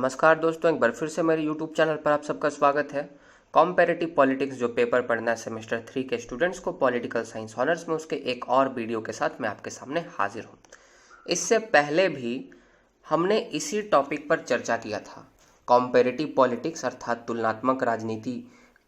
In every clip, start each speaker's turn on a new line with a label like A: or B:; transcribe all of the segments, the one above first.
A: नमस्कार दोस्तों, एक बार फिर से मेरे YouTube चैनल पर आप सबका स्वागत है। कॉम्पेरेटिव पॉलिटिक्स जो पेपर पढ़ना है सेमेस्टर 3 के स्टूडेंट्स को पॉलिटिकल साइंस ऑनर्स में, उसके एक और वीडियो के साथ मैं आपके सामने हाजिर हूँ। इससे पहले भी हमने इसी टॉपिक पर चर्चा किया था। कॉम्पेरेटिव पॉलिटिक्स अर्थात तुलनात्मक राजनीति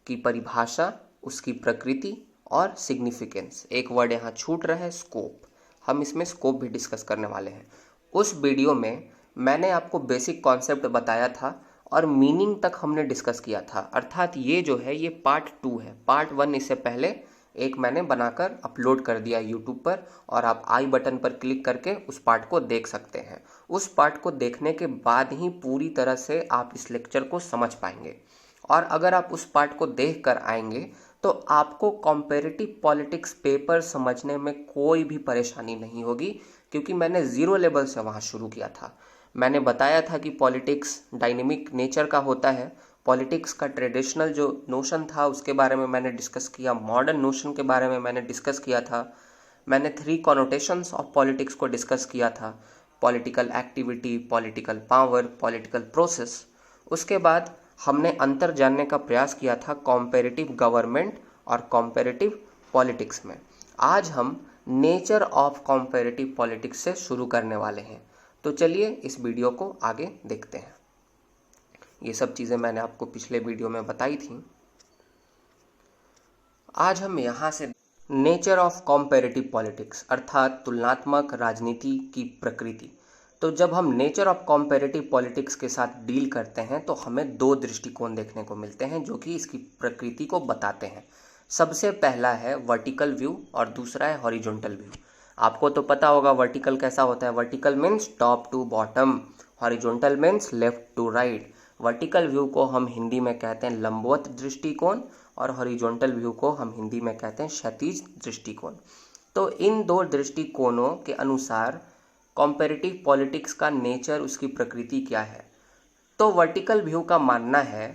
A: की परिभाषा, उसकी प्रकृति और सिग्निफिकेंस। एक वर्ड यहाँ छूट रहा है, स्कोप। हम इसमें स्कोप भी डिस्कस करने वाले हैं। उस वीडियो में मैंने आपको बेसिक कॉन्सेप्ट बताया था और मीनिंग तक हमने डिस्कस किया था। अर्थात ये जो है ये पार्ट 2 है। पार्ट 1 इससे पहले एक मैंने बनाकर अपलोड कर दिया यूट्यूब पर और आप आई बटन पर क्लिक करके उस पार्ट को देख सकते हैं। उस पार्ट को देखने के बाद ही पूरी तरह से आप इस लेक्चर को समझ पाएंगे। और अगर आप उस पार्ट को देख कर आएंगे तो आपको कॉम्पेरेटिव पॉलिटिक्स पेपर समझने में कोई भी परेशानी नहीं होगी, क्योंकि मैंने ज़ीरो लेवल से वहाँ शुरू किया था। मैंने बताया था कि पॉलिटिक्स डायनेमिक नेचर का होता है। पॉलिटिक्स का ट्रेडिशनल जो नोशन था उसके बारे में मैंने डिस्कस किया, मॉडर्न नोशन के बारे में मैंने डिस्कस किया था। मैंने 3 कॉनोटेशंस ऑफ पॉलिटिक्स को डिस्कस किया था: political activity, political power, political process. उसके बाद हमने अंतर जानने का प्रयास किया था कॉम्पेरेटिव गवर्नमेंट और कॉम्पेरेटिव पॉलिटिक्स में। आज हम नेचर ऑफ कॉम्पेरेटिव पॉलिटिक्स से शुरू करने वाले हैं। तो चलिए इस वीडियो को आगे देखते हैं। ये सब चीज़ें मैंने आपको पिछले वीडियो में बताई थी। आज हम यहाँ से नेचर ऑफ कॉम्पेरेटिव पॉलिटिक्स अर्थात तुलनात्मक राजनीति की प्रकृति। तो जब हम नेचर ऑफ कॉम्पेरेटिव पॉलिटिक्स के साथ डील करते हैं तो हमें 2 दृष्टिकोण देखने को मिलते हैं जो कि इसकी प्रकृति को बताते हैं। सबसे पहला है वर्टिकल व्यू और दूसरा है हॉरिजॉन्टल व्यू। आपको तो पता होगा वर्टिकल कैसा होता है। Vertical means top to bottom, horizontal means left to right. Vertical view को हम हिंदी में कहते हैं लंबवत दृष्टिकोण और हॉरिजॉन्टल व्यू को हम हिंदी में कहते हैं क्षैतिज दृष्टिकोण। तो इन 2 दृष्टिकोणों के अनुसार कॉम्पेरेटिव पॉलिटिक्स का नेचर, उसकी प्रकृति क्या है। तो वर्टिकल व्यू का मानना है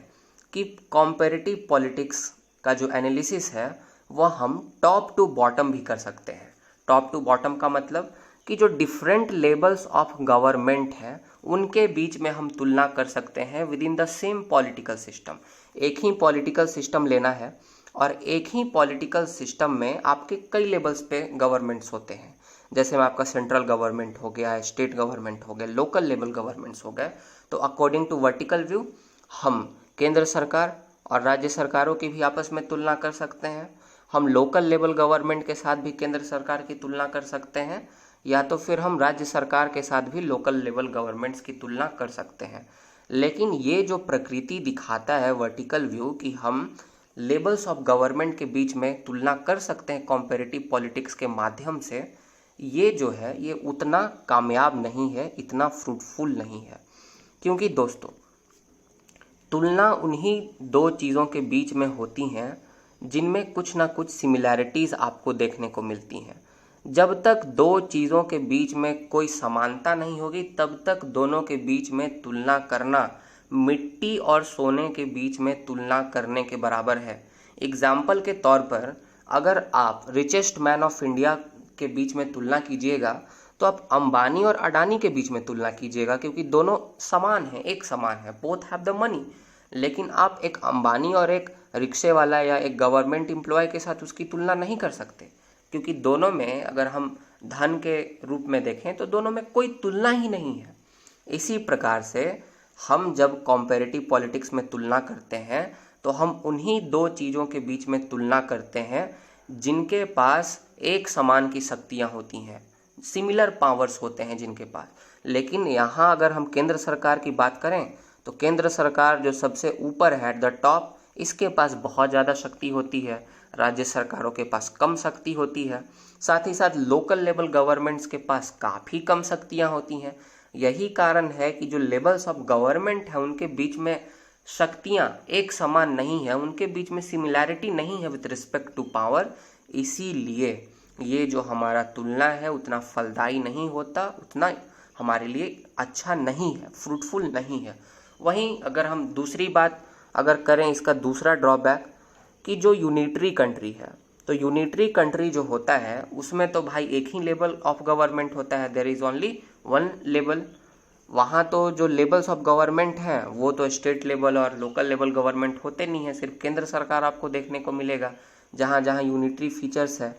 A: कि कॉम्पेरेटिव पॉलिटिक्स का जो एनालिसिस है वह हम टॉप टू बॉटम भी कर सकते हैं। टॉप टू बॉटम का मतलब कि जो डिफरेंट लेवल्स ऑफ गवर्नमेंट हैं उनके बीच में हम तुलना कर सकते हैं with in the same political system. एक ही पॉलिटिकल सिस्टम लेना है और एक ही पॉलिटिकल सिस्टम में आपके कई लेवल्स पे गवर्नमेंट्स होते हैं। जैसे में आपका सेंट्रल गवर्नमेंट हो गया, स्टेट गवर्नमेंट हो गया, लोकल लेवल गवर्नमेंट्स हो गए। तो अकॉर्डिंग टू वर्टिकल व्यू हम केंद्र सरकार और राज्य सरकारों की भी आपस में तुलना कर सकते हैं। हम लोकल लेवल गवर्नमेंट के साथ भी केंद्र सरकार की तुलना कर सकते हैं, या तो फिर हम राज्य सरकार के साथ भी लोकल लेवल गवर्नमेंट्स की तुलना कर सकते हैं। लेकिन ये जो प्रकृति दिखाता है वर्टिकल व्यू कि हम लेवल्स ऑफ गवर्नमेंट के बीच में तुलना कर सकते हैं कॉम्पेरेटिव पॉलिटिक्स के माध्यम से, ये जो है ये उतना कामयाब नहीं है, इतना फ्रूटफुल नहीं है। क्योंकि दोस्तों तुलना उन्हीं 2 चीज़ों के बीच में होती हैं जिनमें कुछ ना कुछ सिमिलैरिटीज़ आपको देखने को मिलती हैं। जब तक 2 चीज़ों के बीच में कोई समानता नहीं होगी तब तक दोनों के बीच में तुलना करना मिट्टी और सोने के बीच में तुलना करने के बराबर है। एग्जाम्पल के तौर पर अगर आप रिचेस्ट मैन ऑफ इंडिया के बीच में तुलना कीजिएगा तो आप अंबानी और अडानी के बीच में तुलना कीजिएगा, क्योंकि दोनों समान हैं, एक समान है, बोथ हैव द मनी। लेकिन आप एक अंबानी और एक रिक्शे वाला या एक गवर्नमेंट एम्प्लॉय के साथ उसकी तुलना नहीं कर सकते, क्योंकि दोनों में अगर हम धन के रूप में देखें तो दोनों में कोई तुलना ही नहीं है। इसी प्रकार से हम जब कॉम्पेरेटिव पॉलिटिक्स में तुलना करते हैं तो हम उन्हीं 2 चीज़ों के बीच में तुलना करते हैं जिनके पास एक समान की शक्तियाँ होती हैं, सिमिलर पावर्स होते हैं जिनके पास। लेकिन यहाँ अगर हम केंद्र सरकार की बात करें तो केंद्र सरकार जो सबसे ऊपर है, एट द टॉप, इसके पास बहुत ज़्यादा शक्ति होती है, राज्य सरकारों के पास कम शक्ति होती है। साथ ही साथ लोकल लेवल गवर्नमेंट्स के पास काफ़ी कम शक्तियाँ होती हैं। यही कारण है कि जो लेवल्स ऑफ गवर्नमेंट है उनके बीच में शक्तियाँ एक समान नहीं है, उनके बीच में सिमिलैरिटी नहीं है विथ रिस्पेक्ट टू पावर। इसीलिए ये जो हमारा तुलना है उतना फलदायी नहीं होता, उतना हमारे लिए अच्छा नहीं है, फ्रूटफुल नहीं है। वहीं अगर हम दूसरी बात अगर करें, इसका दूसरा ड्रॉबैक कि जो यूनिटरी कंट्री है, तो यूनिटरी कंट्री जो होता है उसमें तो भाई एक ही लेवल ऑफ गवर्नमेंट होता है, देयर इज़ ओनली 1 लेवल। वहाँ तो जो लेवल्स ऑफ गवर्नमेंट हैं वो तो स्टेट लेवल और लोकल लेवल गवर्नमेंट होते नहीं हैं, सिर्फ केंद्र सरकार आपको देखने को मिलेगा जहाँ जहाँ यूनिटरी फीचर्स है।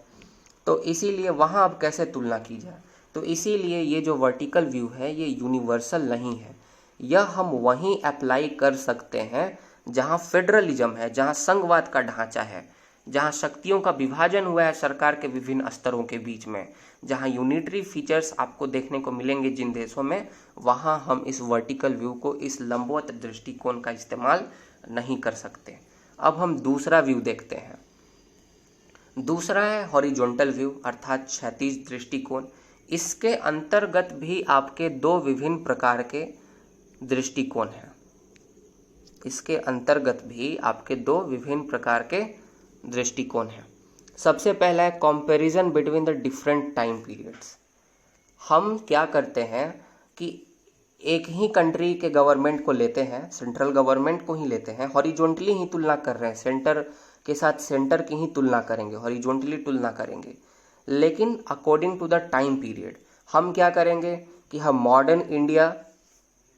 A: तो इसीलिए वहाँ अब कैसे तुलना की जाए, तो इसीलिए ये जो वर्टिकल व्यू है ये यूनिवर्सल नहीं है। यह हम वहीं अप्लाई कर सकते हैं जहाँ फेडरलिज्म है, जहाँ संघवाद का ढांचा है, जहाँ शक्तियों का विभाजन हुआ है सरकार के विभिन्न स्तरों के बीच में, जहाँ यूनिटरी फीचर्स आपको देखने को मिलेंगे जिन देशों में, वहाँ हम इस वर्टिकल व्यू को, इस लंबवत दृष्टिकोण का इस्तेमाल नहीं कर सकते। अब हम दूसरा व्यू देखते हैं। दूसरा है हॉरिजॉन्टल व्यू अर्थात क्षैतिज दृष्टिकोण। इसके अंतर्गत भी आपके दो विभिन्न प्रकार के दृष्टिकोण हैं। इसके अंतर्गत भी आपके दो विभिन्न प्रकार के दृष्टिकोण हैं। सबसे पहला है comparison between the different time periods. हम क्या करते हैं कि एक ही कंट्री के गवर्नमेंट को लेते हैं, सेंट्रल गवर्नमेंट को ही लेते हैं, हॉरिजॉन्टली ही तुलना कर रहे हैं, सेंटर के साथ सेंटर की ही तुलना करेंगे, हॉरिजॉन्टली तुलना करेंगे। लेकिन according to the time period हम क्या करेंगे कि हम मॉडर्न इंडिया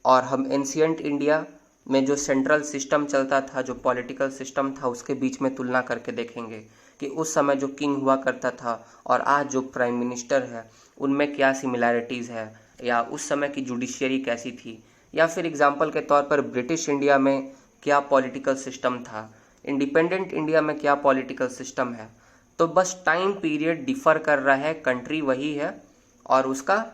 A: और हम एंशिएंट इंडिया में जो सेंट्रल सिस्टम चलता था, जो पॉलिटिकल सिस्टम था, उसके बीच में तुलना करके देखेंगे कि उस समय जो किंग हुआ करता था और आज जो प्राइम मिनिस्टर है उनमें क्या सिमिलैरिटीज़ है, या उस समय की जुडिशियरी कैसी थी, या फिर एग्जांपल के तौर पर ब्रिटिश इंडिया में क्या पॉलिटिकल सिस्टम था, इंडिपेंडेंट इंडिया में क्या पॉलिटिकल सिस्टम है। तो बस टाइम पीरियड डिफ़र कर रहा है, कंट्री वही है और उसका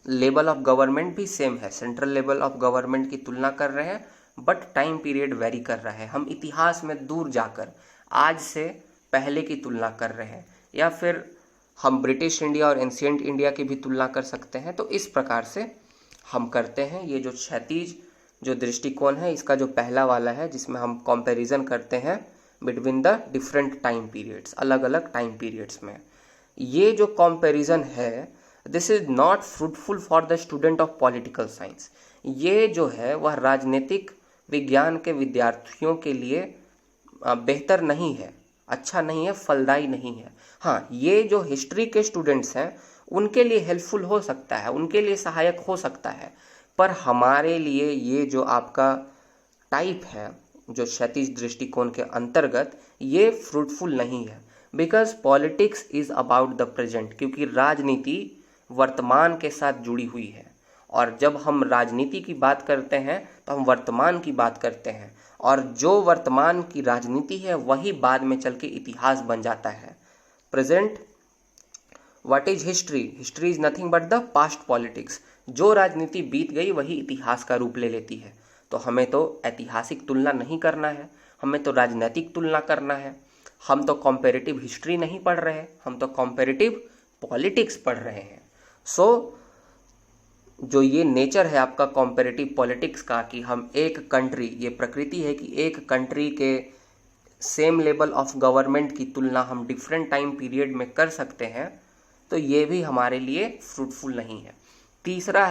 A: लेवल ऑफ गवर्नमेंट भी सेम है, सेंट्रल लेवल ऑफ गवर्नमेंट की तुलना कर रहे हैं, बट टाइम पीरियड वेरी कर रहा है। हम इतिहास में दूर जाकर आज से पहले की तुलना कर रहे हैं, या फिर हम ब्रिटिश इंडिया और एंशिएंट इंडिया की भी तुलना कर सकते हैं। तो इस प्रकार से हम करते हैं। ये जो क्षैतिज जो दृष्टिकोण है, इसका जो पहला वाला है जिसमें हम कंपैरिजन करते हैं between the different time periods, अलग अलग टाइम पीरियड्स में, ये जो कंपैरिजन है this is not fruitful for the student of political science. ये जो है वह राजनीतिक विज्ञान के विद्यार्थियों के लिए बेहतर नहीं है, अच्छा नहीं है, फलदायी नहीं है। हाँ, ये जो हिस्ट्री के स्टूडेंट्स हैं उनके लिए हेल्पफुल हो सकता है, उनके लिए सहायक हो सकता है, पर हमारे लिए ये जो आपका टाइप है जो क्षैतिज दृष्टिकोण के अंतर्गत, ये फ्रूटफुल नहीं है। Because politics is about the present, क्योंकि राजनीति वर्तमान के साथ जुड़ी हुई है, और जब हम राजनीति की बात करते हैं तो हम वर्तमान की बात करते हैं, और जो वर्तमान की राजनीति है वही बाद में चल के इतिहास बन जाता है। Present what is history? History is nothing but the past politics. जो राजनीति बीत गई वही इतिहास का रूप ले लेती है। तो हमें तो ऐतिहासिक तुलना नहीं करना है, हमें तो राजनीतिक तुलना करना है। हम तो कॉम्पेरेटिव हिस्ट्री नहीं पढ़ रहे हैं, हम तो कॉम्पेरेटिव पॉलिटिक्स पढ़ रहे हैं। सो जो ये नेचर है आपका कॉम्पेरेटिव पॉलिटिक्स का, कि हम एक कंट्री, ये प्रकृति है कि एक कंट्री के सेम लेवल ऑफ गवर्नमेंट की तुलना हम डिफरेंट टाइम पीरियड में कर सकते हैं, तो ये भी हमारे लिए फ्रूटफुल नहीं है। तीसरा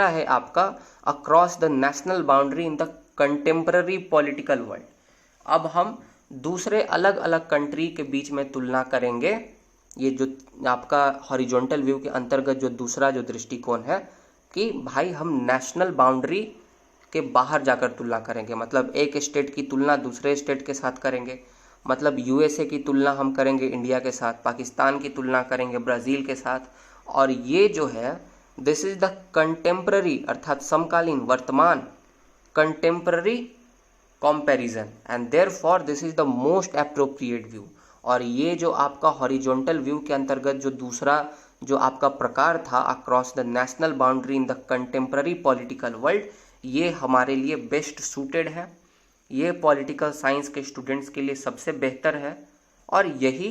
A: है आपका across the national boundary in the contemporary political world. अब हम दूसरे अलग अलग कंट्री के बीच में तुलना करेंगे। ये जो आपका हॉरिजॉन्टल व्यू के अंतर्गत जो दूसरा जो दृष्टिकोण है कि भाई हम नेशनल बाउंड्री के बाहर जाकर तुलना करेंगे, मतलब एक स्टेट की तुलना दूसरे स्टेट के साथ करेंगे, मतलब यूएसए की तुलना हम करेंगे इंडिया के साथ, पाकिस्तान की तुलना करेंगे ब्राज़ील के साथ। और ये जो है दिस इज द कंटेम्पररी अर्थात समकालीन वर्तमान contemporary comparison, and therefore this is the most appropriate view. और ये जो आपका हॉरिजॉन्टल व्यू के अंतर्गत जो दूसरा जो आपका प्रकार था across the national boundary in the contemporary political world, ये हमारे लिए बेस्ट सूटेड है, ये पॉलिटिकल साइंस के स्टूडेंट्स के लिए सबसे बेहतर है, और यही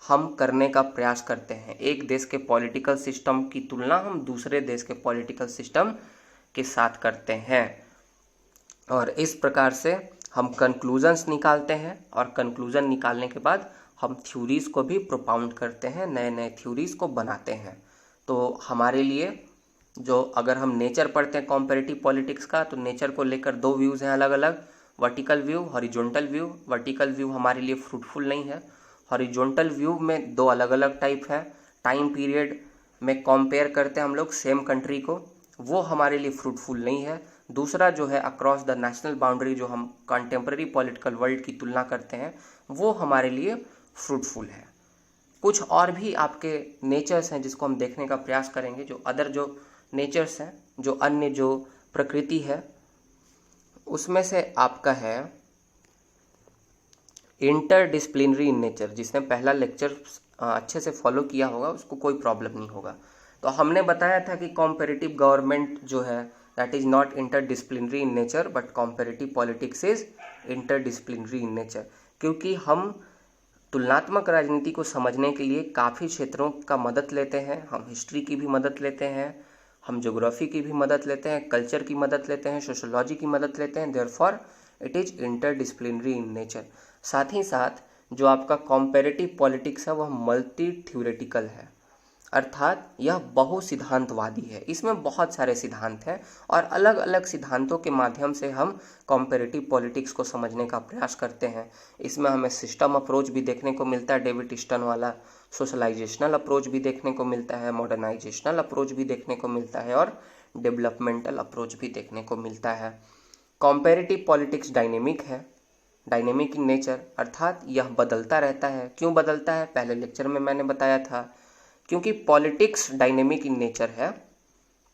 A: हम करने का प्रयास करते हैं। एक देश के पॉलिटिकल सिस्टम की तुलना हम दूसरे देश के पॉलिटिकल सिस्टम के साथ करते हैं, और इस प्रकार से हम कंक्लूजन्स निकालते हैं, और कंक्लूजन निकालने के बाद हम थ्योरीज़ को भी प्रोपाउंड करते हैं, नए नए थ्योरीज़ को बनाते हैं। तो हमारे लिए जो अगर हम नेचर पढ़ते हैं कॉम्पेरेटिव पॉलिटिक्स का, तो नेचर को लेकर दो व्यूज़ हैं अलग अलग, vertical view, horizontal view. Vertical view हमारे लिए फ्रूटफुल नहीं है। हॉरिजॉन्टल व्यू में दो अलग अलग टाइप है। टाइम पीरियड में कंपेयर करते हैं हम लोग सेम कंट्री को, वो हमारे लिए फ्रूटफुल नहीं है। दूसरा जो है अक्रॉस द नेशनल बाउंड्री, जो हम कंटेम्प्रेरी पॉलिटिकल वर्ल्ड की तुलना करते हैं, वो हमारे लिए फ्रूटफुल है। कुछ और भी आपके नेचर्स हैं जिसको हम देखने का प्रयास करेंगे, जो अदर जो नेचर्स हैं, जो अन्य जो प्रकृति है, उसमें से आपका है इंटरडिसिप्लिनरी इन नेचर। जिसने पहला लेक्चर अच्छे से फॉलो किया होगा उसको कोई प्रॉब्लम नहीं होगा। तो हमने बताया था कि कॉम्पेरेटिव गवर्नमेंट जो है that is not interdisciplinary in nature but comparative politics is interdisciplinary in nature, क्योंकि हम तुलनात्मक राजनीति को समझने के लिए काफ़ी क्षेत्रों का मदद लेते हैं। हम हिस्ट्री की भी मदद लेते हैं, हम ज्योग्राफी की भी मदद लेते हैं, कल्चर की मदद लेते हैं, सोशोलॉजी की मदद लेते हैं। Therefore it is interdisciplinary in nature. साथ ही साथ जो आपका कॉम्पेरेटिव पॉलिटिक्स है वह मल्टी थ्योरेटिकल है, अर्थात यह बहु सिद्धांतवादी है। इसमें बहुत सारे सिद्धांत हैं और अलग अलग सिद्धांतों के माध्यम से हम कॉम्पेरेटिव पॉलिटिक्स को समझने का प्रयास करते हैं। इसमें हमें सिस्टम अप्रोच भी देखने को मिलता है, डेविड स्टन वाला, सोशलाइजेशनल अप्रोच भी देखने को मिलता है, मॉडर्नाइजेशनल अप्रोच भी देखने को मिलता है और डेवलपमेंटल अप्रोच भी देखने को मिलता है। कॉम्पेरेटिव पॉलिटिक्स डायनेमिक है, डायनेमिक इन नेचर, अर्थात यह बदलता रहता है। क्यों बदलता है? पहले लेक्चर में मैंने बताया था, क्योंकि पॉलिटिक्स डायनेमिक इन नेचर है।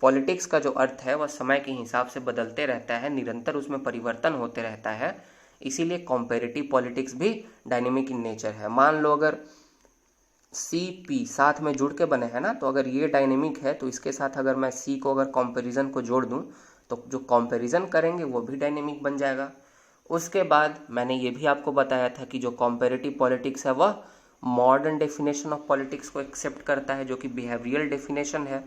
A: पॉलिटिक्स का जो अर्थ है वह समय के हिसाब से बदलते रहता है, निरंतर उसमें परिवर्तन होते रहता है, इसीलिए कॉम्पेरेटिव पॉलिटिक्स भी डायनेमिक इन नेचर है। मान लो अगर सी पी साथ में जुड़ के बने हैं ना, तो अगर ये डायनेमिक है तो इसके साथ अगर मैं सी को अगर कंपैरिजन को जोड़ दूं तो जो कंपैरिजन करेंगे वो भी डायनेमिक बन जाएगा। उसके बाद मैंने ये भी आपको बताया था कि जो कॉम्पेरेटिव पॉलिटिक्स है वह मॉडर्न डेफिनेशन ऑफ पॉलिटिक्स को एक्सेप्ट करता है, जो कि बिहेवियरल डेफिनेशन है,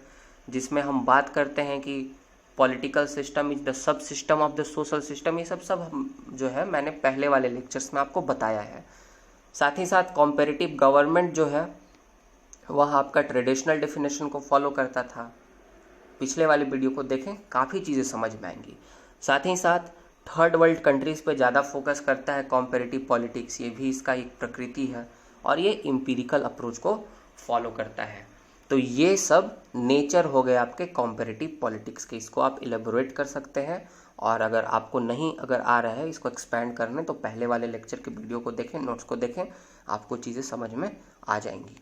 A: जिसमें हम बात करते हैं कि political system is the sub system of the social system. ये सब जो है मैंने पहले वाले लेक्चर्स में आपको बताया है। साथ ही साथ कॉम्पेरेटिव गवर्नमेंट जो है वह आपका ट्रेडिशनल डेफिनेशन को फॉलो करता था। पिछले वाली वीडियो को देखें, काफ़ी चीज़ें समझ में आएंगी। साथ ही साथ थर्ड वर्ल्ड कंट्रीज़ पे ज़्यादा फोकस करता है कॉम्पेरेटिव पॉलिटिक्स, ये भी इसका एक प्रकृति है और ये एम्पिरिकल अप्रोच को फॉलो करता है। तो ये सब नेचर हो गए आपके कॉम्पेरेटिव पॉलिटिक्स के। इसको आप इलेबोरेट कर सकते हैं और अगर आपको नहीं अगर आ रहा है इसको एक्सपैंड करने तो पहले वाले लेक्चर के वीडियो को देखें, नोट्स को देखें, आपको चीज़ें समझ में आ जाएंगी।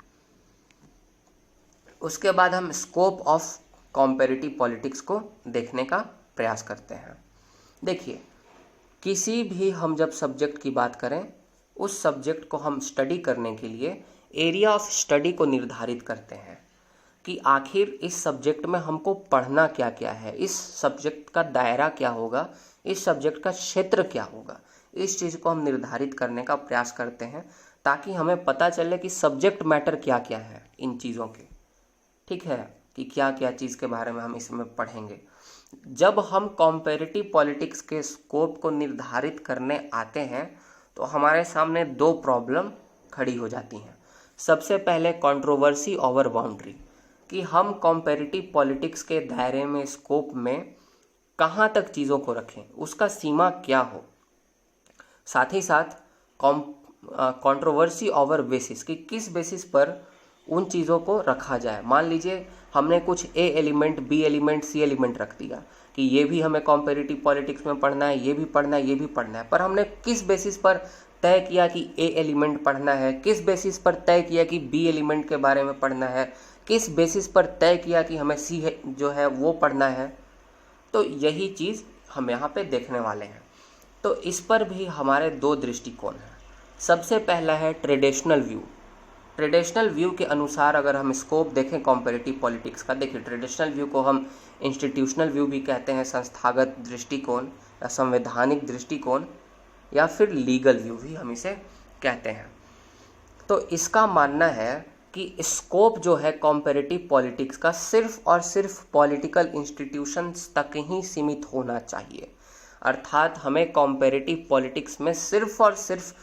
A: उसके बाद हम स्कोप ऑफ कॉम्पेरेटिव पॉलिटिक्स को देखने का प्रयास करते हैं। देखिए, किसी भी हम जब सब्जेक्ट की बात करें, उस सब्जेक्ट को हम स्टडी करने के लिए एरिया ऑफ स्टडी को निर्धारित करते हैं कि आखिर इस सब्जेक्ट में हमको पढ़ना क्या क्या है, इस सब्जेक्ट का दायरा क्या होगा, इस सब्जेक्ट का क्षेत्र क्या होगा। इस चीज़ को हम निर्धारित करने का प्रयास करते हैं ताकि हमें पता चले कि सब्जेक्ट मैटर क्या क्या है इन चीज़ों के, ठीक है, कि क्या क्या चीज़ के बारे में हम इसमें पढ़ेंगे। जब हम कॉम्पेरेटिव पॉलिटिक्स के स्कोप को निर्धारित करने आते हैं तो हमारे सामने दो प्रॉब्लम खड़ी हो जाती हैं। सबसे पहले कंट्रोवर्सी ओवर बाउंड्री, कि हम कॉम्पेरेटिव पॉलिटिक्स के दायरे में, स्कोप में कहाँ तक चीज़ों को रखें, उसका सीमा क्या हो। साथ ही साथ कंट्रोवर्सी ओवर बेसिस, कि किस बेसिस पर उन चीज़ों को रखा जाए। मान लीजिए हमने कुछ ए एलिमेंट, बी एलिमेंट, सी एलिमेंट रख दिया कि ये भी हमें कॉम्पेरेटिव पॉलिटिक्स में पढ़ना है, ये भी पढ़ना है, ये भी पढ़ना है, पर हमने किस बेसिस पर तय किया कि ए एलिमेंट पढ़ना है, किस बेसिस पर तय किया कि बी एलिमेंट के बारे में पढ़ना है, किस बेसिस पर तय किया कि हमें सी जो है वो पढ़ना है। तो यही चीज़ हम यहाँ पे देखने वाले हैं। तो इस पर भी हमारे दो दृष्टिकोण हैं। सबसे पहला है ट्रेडिशनल व्यू। ट्रेडिशनल व्यू के अनुसार अगर हम स्कोप देखें कॉम्पेरेटिव पॉलिटिक्स का, देखिए ट्रेडिशनल व्यू को हम इंस्टीट्यूशनल व्यू भी कहते हैं, संस्थागत दृष्टिकोण या संवैधानिक दृष्टिकोण, या फिर लीगल व्यू भी हम इसे कहते हैं। तो इसका मानना है कि स्कोप जो है कॉम्पेरेटिव पॉलिटिक्स का सिर्फ और सिर्फ पॉलिटिकल इंस्टीट्यूशंस तक ही सीमित होना चाहिए। अर्थात हमें कॉम्पेरेटिव पॉलिटिक्स में सिर्फ और सिर्फ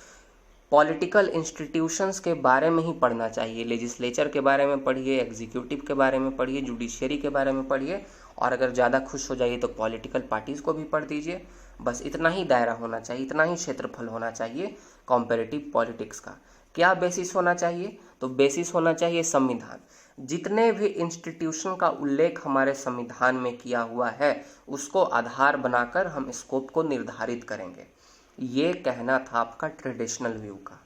A: पॉलिटिकल इंस्टीट्यूशंस के बारे में ही पढ़ना चाहिए। लेजिस्लेचर के बारे में पढ़िए, एग्जीक्यूटिव के बारे में पढ़िए, जुडिशरी के बारे में पढ़िए, और अगर ज़्यादा खुश हो जाइए तो पॉलिटिकल पार्टीज़ को भी पढ़ दीजिए। बस इतना ही दायरा होना चाहिए, इतना ही क्षेत्रफल होना चाहिए कॉम्पेरेटिव पॉलिटिक्स का। क्या बेसिस होना चाहिए? तो बेसिस होना चाहिए संविधान। जितने भी इंस्टीट्यूशन का उल्लेख हमारे संविधान में किया हुआ है उसको आधार बनाकर हम स्कोप को निर्धारित करेंगे। ये कहना था आपका ट्रेडिशनल व्यू का,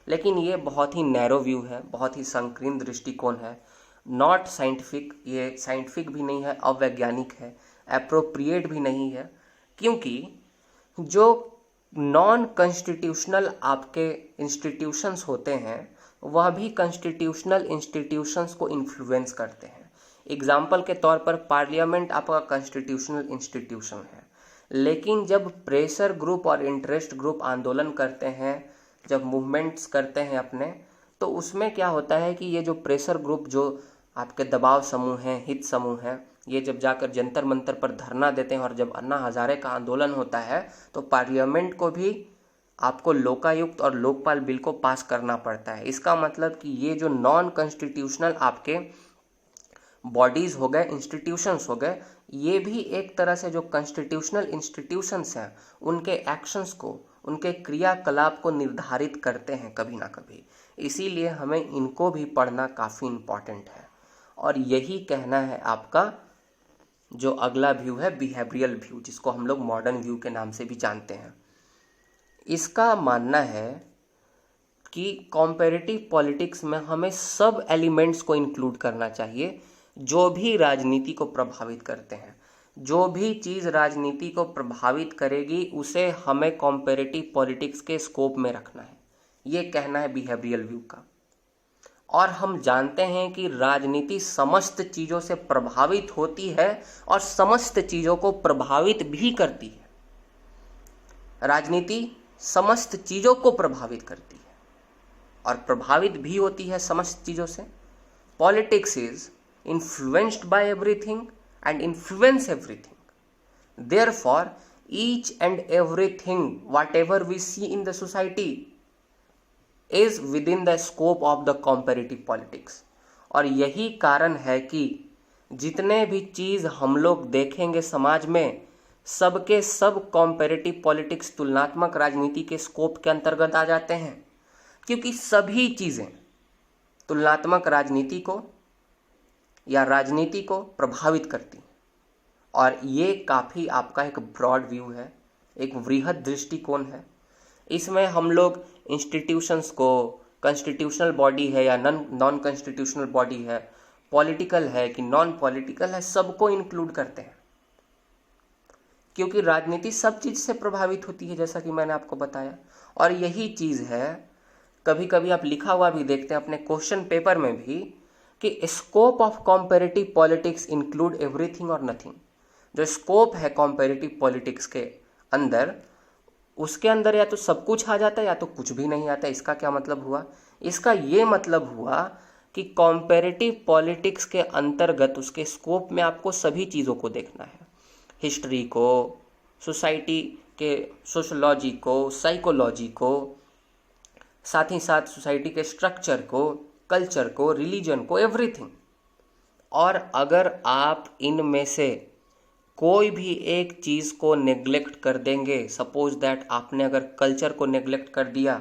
A: लेकिन ये बहुत ही नैरो व्यू है, बहुत ही संकीर्ण दृष्टिकोण है, नॉट साइंटिफिक। ये साइंटिफिक भी नहीं है, अवैज्ञानिक है, एप्रोप्रिएट भी नहीं है, क्योंकि जो नॉन कॉन्स्टिट्यूशनल आपके इंस्टीट्यूशंस होते हैं वह भी कॉन्स्टिट्यूशनल इंस्टीट्यूशंस को इन्फ्लुएंस करते हैं। एग्जाम्पल के तौर पर पार्लियामेंट आपका कॉन्स्टिट्यूशनल इंस्टीट्यूशन है, लेकिन जब प्रेशर ग्रुप और इंटरेस्ट ग्रुप आंदोलन करते हैं, जब मूवमेंट्स करते हैं अपने, तो उसमें क्या होता है कि ये जो प्रेशर ग्रुप, जो आपके दबाव समूह हैं, हित समूह हैं, ये जब जाकर जंतर मंतर पर धरना देते हैं और जब अन्ना हजारे का आंदोलन होता है तो पार्लियामेंट को भी आपको लोकायुक्त और लोकपाल बिल को पास करना पड़ता है। इसका मतलब कि ये जो नॉन कॉन्स्टिट्यूशनल आपके बॉडीज़ हो गए, इंस्टीट्यूशंस हो गए, ये भी एक तरह से जो कॉन्स्टिट्यूशनल इंस्टीट्यूशंस हैं उनके एक्शंस को, उनके क्रियाकलाप को निर्धारित करते हैं कभी ना कभी। इसीलिए हमें इनको भी पढ़ना काफ़ी इम्पॉर्टेंट है। और यही कहना है आपका जो अगला व्यू है, बिहेवियरल व्यू, जिसको हम लोग मॉडर्न व्यू के नाम से भी जानते हैं। इसका मानना है कि कॉम्पेरेटिव पॉलिटिक्स में हमें सब एलिमेंट्स को इंक्लूड करना चाहिए जो भी राजनीति को प्रभावित करते हैं। जो भी चीज़ राजनीति को प्रभावित करेगी उसे हमें कॉम्पेरेटिव पॉलिटिक्स के स्कोप में रखना है, ये कहना है बिहेवियरल व्यू का। और हम जानते हैं कि राजनीति समस्त चीज़ों से प्रभावित होती है और समस्त चीज़ों को प्रभावित भी करती है। राजनीति समस्त चीज़ों को प्रभावित करती है और प्रभावित भी होती है समस्त चीज़ों से। Politics is influenced by everything and influence everything. Therefore each and everything whatever we see in the society is within the scope of the comparative politics. और यही कारण है कि जितने भी चीज़ हम लोग देखेंगे समाज में, सबके सब कॉम्पेरेटिव पॉलिटिक्स, तुलनात्मक राजनीति के स्कोप के अंतर्गत आ जाते हैं, क्योंकि सभी चीज़ें तुलनात्मक राजनीति को या राजनीति को प्रभावित करती हैं। और ये काफ़ी आपका एक ब्रॉड व्यू है, एक वृहद दृष्टिकोण है। इसमें हम लोग इंस्टीट्यूशंस को, कॉन्स्टिट्यूशनल बॉडी है या नॉन कॉन्स्टिट्यूशनल बॉडी है, पॉलिटिकल है कि नॉन पॉलिटिकल है, सबको इंक्लूड करते हैं, क्योंकि राजनीति सब चीज़ से प्रभावित होती है, जैसा कि मैंने आपको बताया। और यही चीज़ है, कभी कभी आप लिखा हुआ भी देखते हैं अपने क्वेश्चन पेपर में भी, कि scope of comparative politics include everything और नथिंग। जो स्कोप है कॉम्पेरेटिव पॉलिटिक्स के अंदर, उसके अंदर या तो सब कुछ आ जाता है या तो कुछ भी नहीं आता। इसका क्या मतलब हुआ? इसका ये मतलब हुआ कि कॉम्पेरेटिव पॉलिटिक्स के अंतर्गत, उसके स्कोप में आपको सभी चीज़ों को देखना है, हिस्ट्री को, सोसाइटी के सोशोलॉजी को, साइकोलॉजी को, साथ ही साथ सोसाइटी के स्ट्रक्चर को, कल्चर को, रिलीजन को, एवरीथिंग। और अगर आप इनमें से कोई भी एक चीज़ को नेग्लेक्ट कर देंगे, सपोज दैट आपने अगर कल्चर को नेग्लेक्ट कर दिया,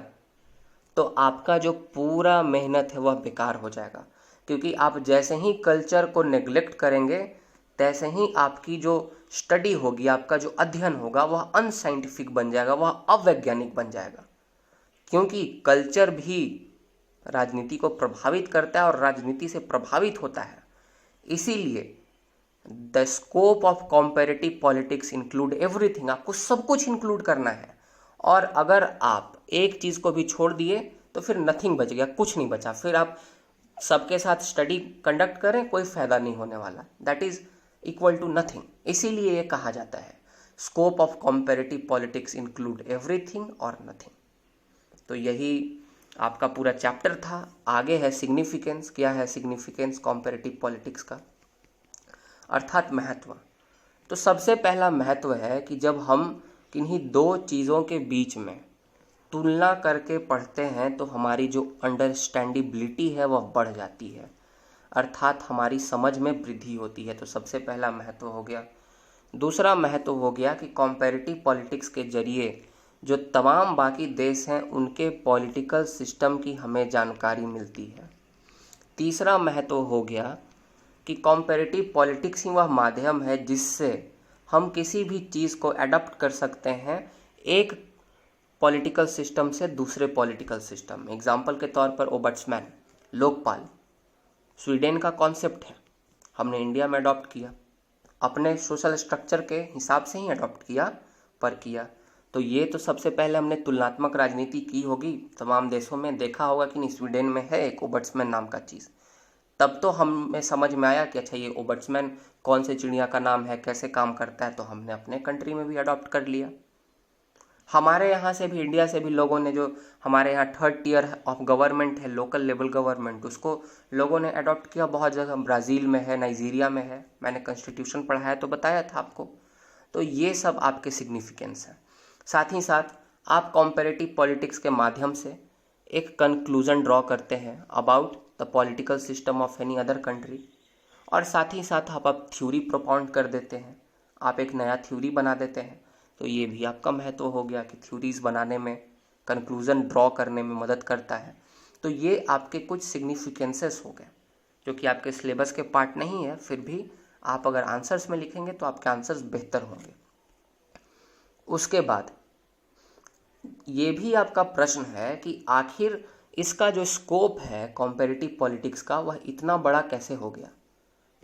A: तो आपका जो पूरा मेहनत है वह बेकार हो जाएगा। क्योंकि आप जैसे ही कल्चर को नेग्लेक्ट करेंगे तैसे ही आपकी जो स्टडी होगी, आपका जो अध्ययन होगा, वह अनसाइंटिफिक बन जाएगा, वह अवैज्ञानिक बन जाएगा। क्योंकि कल्चर भी राजनीति को प्रभावित करता है और राजनीति से प्रभावित होता है। इसीलिए the scope of comparative politics include everything. आपको सब कुछ इंक्लूड करना है। और अगर आप एक चीज़ को भी छोड़ दिए तो फिर नथिंग बच गया, कुछ नहीं बचा। फिर आप सबके साथ स्टडी कंडक्ट करें, कोई फ़ायदा नहीं होने वाला। That is equal to nothing. इसीलिए ये कहा जाता है scope of comparative politics include everything और नथिंग। तो यही आपका पूरा चैप्टर था। आगे है सिग्निफिकेंस। क्या है सिग्निफिकेंस कॉम्पेरेटिव पॉलिटिक्स का, अर्थात महत्व। तो सबसे पहला महत्व है कि जब हम किन्हीं दो चीज़ों के बीच में तुलना करके पढ़ते हैं तो हमारी जो अंडरस्टैंडिबिलिटी है वह बढ़ जाती है, अर्थात हमारी समझ में वृद्धि होती है। तो सबसे पहला महत्व हो गया। दूसरा महत्व हो गया कि कॉम्पेरेटिव पॉलिटिक्स के जरिए जो तमाम बाकी देश हैं उनके पॉलिटिकल सिस्टम की हमें जानकारी मिलती है। तीसरा महत्व हो गया कि कॉम्पेरेटिव पॉलिटिक्स ही वह माध्यम है जिससे हम किसी भी चीज़ को एडॉप्ट कर सकते हैं एक पॉलिटिकल सिस्टम से दूसरे पॉलिटिकल सिस्टम। एग्जाम्पल के तौर पर ओबट्समैन, लोकपाल, स्वीडन का कॉन्सेप्ट है, हमने इंडिया में अडॉप्ट किया, अपने सोशल स्ट्रक्चर के हिसाब से ही अडॉप्ट किया पर किया। तो ये तो सबसे पहले हमने तुलनात्मक राजनीति की होगी, तमाम देशों में देखा होगा कि नहीं स्वीडन में है एक ओबट्समैन नाम का चीज़, तब तो हमें समझ में आया कि अच्छा ये ओबट्समैन कौन से चिड़िया का नाम है, कैसे काम करता है, तो हमने अपने कंट्री में भी अडॉप्ट कर लिया। हमारे यहाँ से भी, इंडिया से भी लोगों ने, जो हमारे यहाँ थर्ड टियर ऑफ गवर्नमेंट है, लोकल लेवल गवर्नमेंट, उसको लोगों ने अडॉप्ट किया बहुत जगह। ब्राज़ील में है, नाइजीरिया में है, मैंने कॉन्स्टिट्यूशन पढ़ा है तो बताया था आपको। तो ये सब आपके सिग्निफिकेंस हैं। साथ ही साथ आप कॉम्पेरेटिव पॉलिटिक्स के माध्यम से एक कंक्लूजन ड्रॉ करते हैं about the political system of any other country, और साथ ही साथ आप थ्योरी प्रोपाउंड कर देते हैं, आप एक नया थ्योरी बना देते हैं। तो ये भी आपका महत्व हो गया कि थ्योरीज बनाने में, कंक्लूजन ड्रॉ करने में मदद करता है। तो ये आपके कुछ सिग्निफिकेंसेस हो गए जो कि आपके सिलेबस के पार्ट नहीं है, फिर भी आप अगर आंसर्स में लिखेंगे तो आपके आंसर्स बेहतर होंगे। उसके बाद ये भी आपका प्रश्न है कि आखिर इसका जो स्कोप है कॉम्पेरेटिव पॉलिटिक्स का, वह इतना बड़ा कैसे हो गया,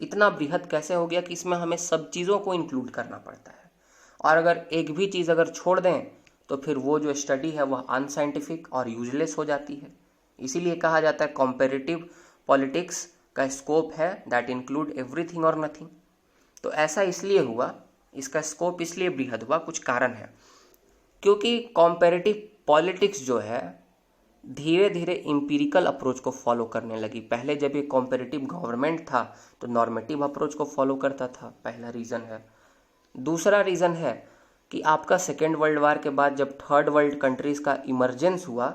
A: इतना बृहद कैसे हो गया कि इसमें हमें सब चीज़ों को इंक्लूड करना पड़ता है, और अगर एक भी चीज़ अगर छोड़ दें तो फिर वो जो स्टडी है वह अनसाइंटिफिक और यूजलेस हो जाती है। इसीलिए कहा जाता है कॉम्पेरेटिव पॉलिटिक्स का स्कोप है दैट इंक्लूड एवरीथिंग और नथिंग। तो ऐसा इसलिए हुआ, इसका स्कोप इसलिए बृहद हुआ, कुछ कारण है। क्योंकि कॉम्पेरेटिव पॉलिटिक्स जो है धीरे धीरे इम्पीरिकल अप्रोच को फॉलो करने लगी। पहले जब ये कॉम्पेरेटिव गवर्नमेंट था तो नॉर्मेटिव अप्रोच को फॉलो करता था, पहला रीज़न है। दूसरा रीज़न है कि आपका सेकेंड वर्ल्ड वार के बाद जब थर्ड वर्ल्ड कंट्रीज़ का इमरजेंस हुआ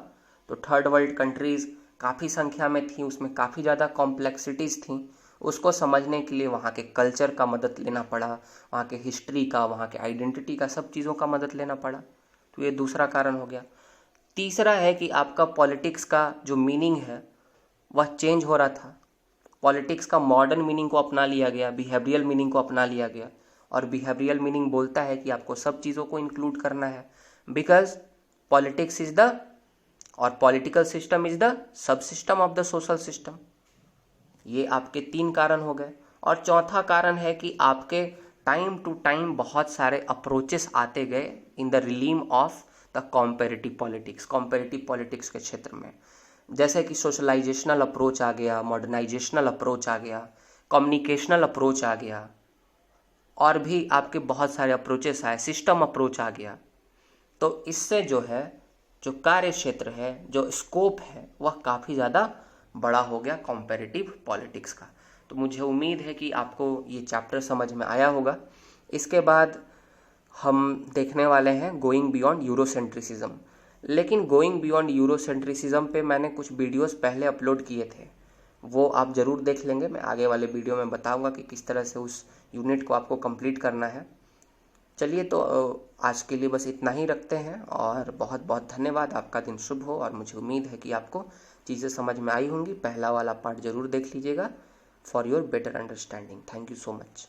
A: तो थर्ड वर्ल्ड कंट्रीज़ काफ़ी संख्या में थी, उसमें काफ़ी ज़्यादा कॉम्प्लेक्सिटीज़ थी। उसको समझने के लिए वहाँ के कल्चर का मदद लेना पड़ा, वहाँ के हिस्ट्री का, वहाँ के आइडेंटिटी का, सब चीज़ों का मदद लेना पड़ा। तो ये दूसरा कारण हो गया। तीसरा है कि आपका पॉलिटिक्स का जो मीनिंग है वह चेंज हो रहा था। पॉलिटिक्स का मॉडर्न मीनिंग को अपना लिया गया, बिहेवियरल मीनिंग को अपना लिया गया, और बिहेवियरल मीनिंग बोलता है कि आपको सब चीज़ों को इंक्लूड करना है, बिकॉज पॉलिटिक्स इज द, और political system is the sub system of the social system. ये आपके 3 कारण हो गए। और चौथा कारण है कि आपके टाइम टू टाइम बहुत सारे अप्रोचेस आते गए in the realm of the comparative politics, comparative politics के क्षेत्र में, जैसे कि सोशलाइजेशनल अप्रोच आ गया, मॉडर्नाइजेशनल अप्रोच आ गया, कम्युनिकेशनल अप्रोच आ गया, और भी आपके बहुत सारे अप्रोचेस आए, सिस्टम अप्रोच आ गया। तो इससे जो है, जो कार्य क्षेत्र है, जो स्कोप है, वह काफ़ी ज़्यादा बड़ा हो गया कॉम्पेरेटिव पॉलिटिक्स का। तो मुझे उम्मीद है कि आपको ये चैप्टर समझ में आया होगा। इसके बाद हम देखने वाले हैं गोइंग बियॉन्ड यूरोसेंट्रिसिज्म। लेकिन गोइंग बियॉन्ड यूरोसेंट्रिसिज्म पे मैंने कुछ वीडियोस पहले अपलोड किए थे, वो आप ज़रूर देख लेंगे। मैं आगे वाले वीडियो में बताऊंगा कि किस तरह से उस यूनिट को आपको कंप्लीट करना है। चलिए, तो आज के लिए बस इतना ही रखते हैं, और बहुत बहुत धन्यवाद। आपका दिन शुभ हो, और मुझे उम्मीद है कि आपको चीज़ें समझ में आई होंगी। पहला वाला पार्ट ज़रूर देख लीजिएगा for your better understanding. Thank you so much.